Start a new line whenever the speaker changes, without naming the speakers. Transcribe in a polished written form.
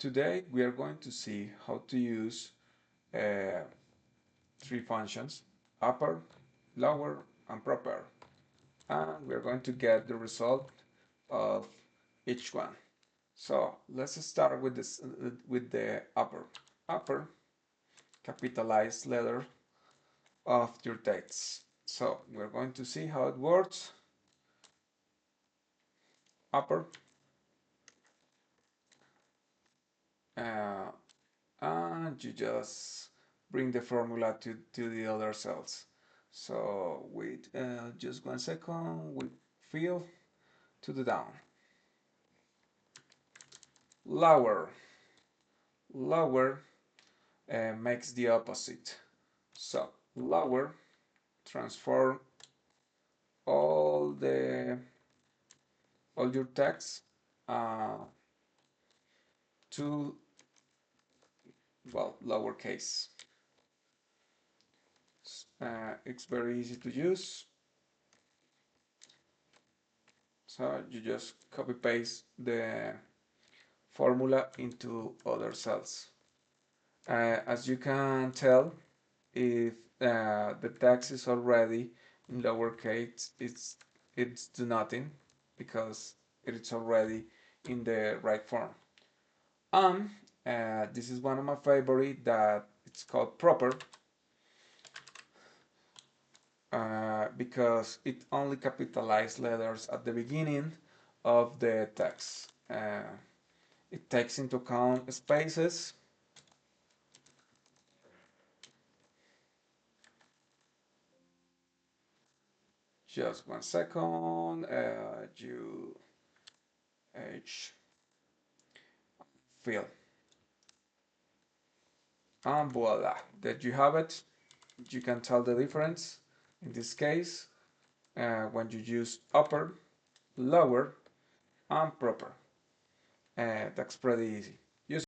Today we are going to see how to use three functions: upper, lower, and proper. And we're going to get the result of each one. So let's start with this with the upper. Upper, capitalized letter of your text. So we're going to see how it works. Upper, and you just bring the formula to the other cells. So wait just 1 second, we fill to the down. Lower, lower makes the opposite. So lower transform all your text to, well, lowercase. It's very easy to use. So you just copy paste the formula into other cells. As you can tell, if the text is already in lowercase, it's do nothing because it's already in the right form. This is one of my favorite that it's called proper, because it only capitalizes letters at the beginning of the text. It takes into account spaces. Just 1 second. You H fill. And voila, there you have it. You can tell the difference in this case when you use upper, lower, and proper. That's pretty easy.